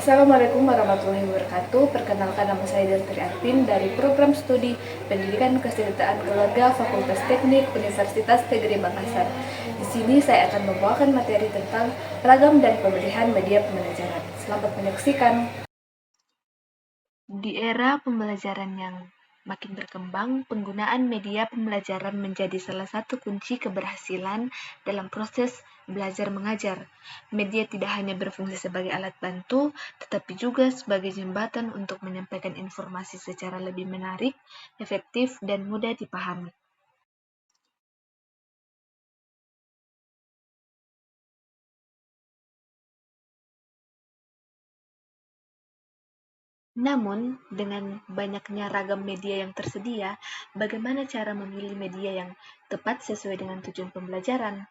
Assalamualaikum warahmatullahi wabarakatuh. Perkenalkan, nama saya Deltri Arvin dari Program Studi Pendidikan Kesejahteraan Keluarga Fakultas Teknik Universitas Negeri Makassar. Di sini saya akan membawakan materi tentang ragam dan pemilihan media pembelajaran. Selamat menyaksikan. Di era pembelajaran yang makin berkembang, penggunaan media pembelajaran menjadi salah satu kunci keberhasilan dalam proses belajar mengajar. Media tidak hanya berfungsi sebagai alat bantu, tetapi juga sebagai jembatan untuk menyampaikan informasi secara lebih menarik, efektif, dan mudah dipahami. Namun, dengan banyaknya ragam media yang tersedia, bagaimana cara memilih media yang tepat sesuai dengan tujuan pembelajaran?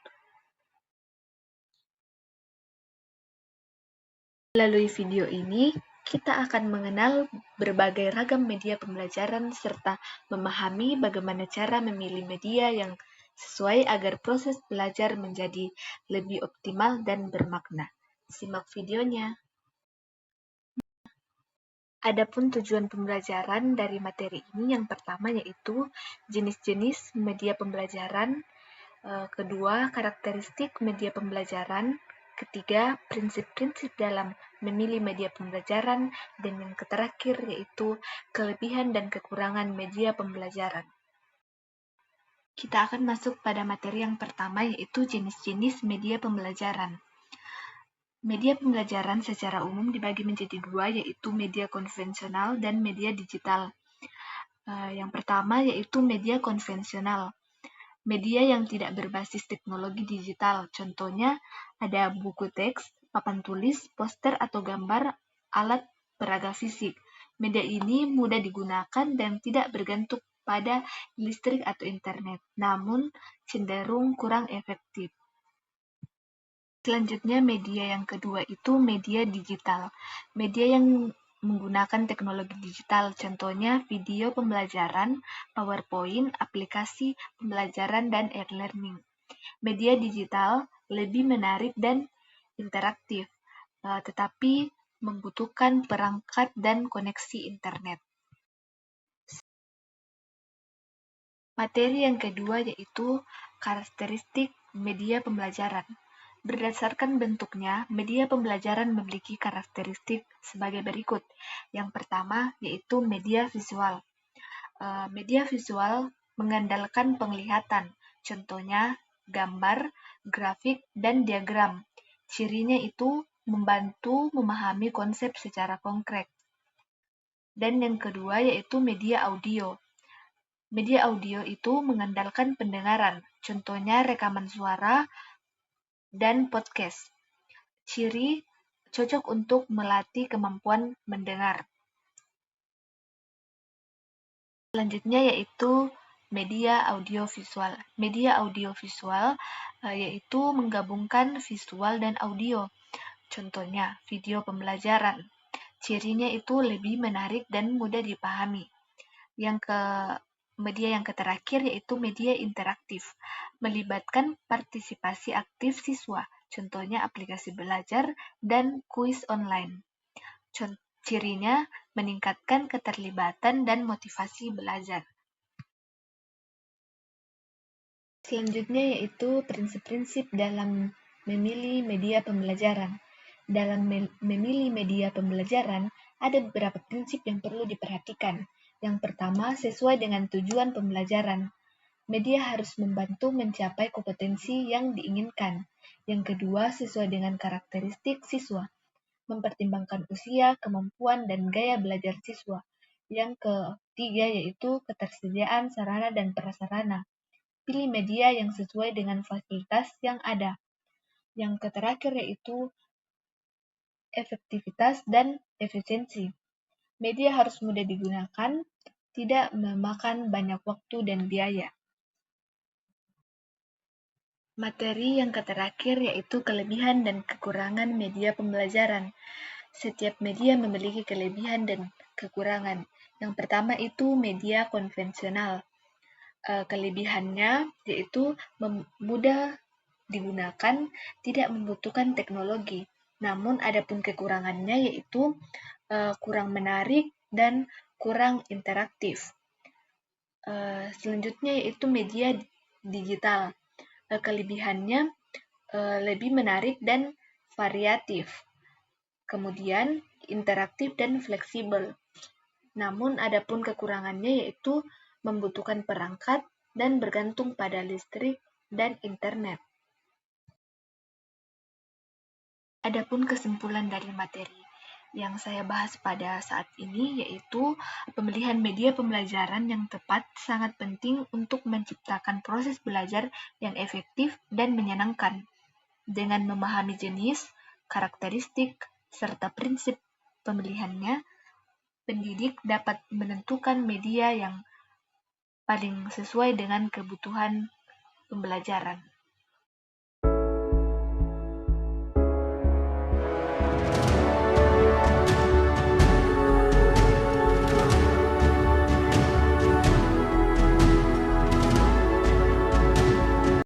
Melalui video ini, kita akan mengenal berbagai ragam media pembelajaran serta memahami bagaimana cara memilih media yang sesuai agar proses belajar menjadi lebih optimal dan bermakna. Simak videonya. Adapun tujuan pembelajaran dari materi ini yang pertama yaitu jenis-jenis media pembelajaran, kedua karakteristik media pembelajaran, ketiga prinsip-prinsip dalam memilih media pembelajaran, dan yang terakhir yaitu kelebihan dan kekurangan media pembelajaran. Kita akan masuk pada materi yang pertama yaitu jenis-jenis media pembelajaran. Media pembelajaran secara umum dibagi menjadi dua, yaitu media konvensional dan media digital. Yang pertama yaitu media konvensional, media yang tidak berbasis teknologi digital. Contohnya ada buku teks, papan tulis, poster atau gambar, alat peraga fisik. Media ini mudah digunakan dan tidak bergantung pada listrik atau internet, namun cenderung kurang efektif. Selanjutnya, media yang kedua itu media digital. Media yang menggunakan teknologi digital, contohnya video pembelajaran, PowerPoint, aplikasi pembelajaran, dan e-learning. Media digital lebih menarik dan interaktif, tetapi membutuhkan perangkat dan koneksi internet. Materi yang kedua yaitu karakteristik media pembelajaran. Berdasarkan bentuknya, media pembelajaran memiliki karakteristik sebagai berikut. Yang pertama yaitu media visual. Media visual mengandalkan penglihatan, contohnya gambar, grafik, dan diagram. Cirinya itu membantu memahami konsep secara konkret. Dan yang kedua yaitu media audio. Media audio itu mengandalkan pendengaran, contohnya rekaman suara dan podcast. Ciri cocok untuk melatih kemampuan mendengar. Selanjutnya yaitu media audiovisual. Media audiovisual yaitu menggabungkan visual dan audio. Contohnya video pembelajaran. Cirinya itu lebih menarik dan mudah dipahami. Media yang terakhir yaitu media interaktif, melibatkan partisipasi aktif siswa, contohnya aplikasi belajar dan kuis online. Cirinya meningkatkan keterlibatan dan motivasi belajar. Selanjutnya yaitu prinsip-prinsip dalam memilih media pembelajaran. Dalam memilih media pembelajaran, ada beberapa prinsip yang perlu diperhatikan. Yang pertama, sesuai dengan tujuan pembelajaran. Media harus membantu mencapai kompetensi yang diinginkan. Yang kedua, sesuai dengan karakteristik siswa. Mempertimbangkan usia, kemampuan, dan gaya belajar siswa. Yang ketiga yaitu ketersediaan sarana dan prasarana. Pilih media yang sesuai dengan fasilitas yang ada. Yang terakhir yaitu efektivitas dan efisiensi. Media harus mudah digunakan, tidak memakan banyak waktu dan biaya. Materi yang terakhir yaitu kelebihan dan kekurangan media pembelajaran. Setiap media memiliki kelebihan dan kekurangan. Yang pertama itu media konvensional. Kelebihannya yaitu mudah digunakan, tidak membutuhkan teknologi. Namun adapun kekurangannya yaitu kurang menarik dan kurang interaktif. Selanjutnya yaitu media digital. Kelebihannya lebih menarik dan variatif. Kemudian interaktif dan fleksibel. Namun adapun kekurangannya yaitu membutuhkan perangkat dan bergantung pada listrik dan internet. Adapun kesimpulan dari materi yang saya bahas pada saat ini yaitu pemilihan media pembelajaran yang tepat sangat penting untuk menciptakan proses belajar yang efektif dan menyenangkan. Dengan memahami jenis, karakteristik, serta prinsip pemilihannya, pendidik dapat menentukan media yang paling sesuai dengan kebutuhan pembelajaran.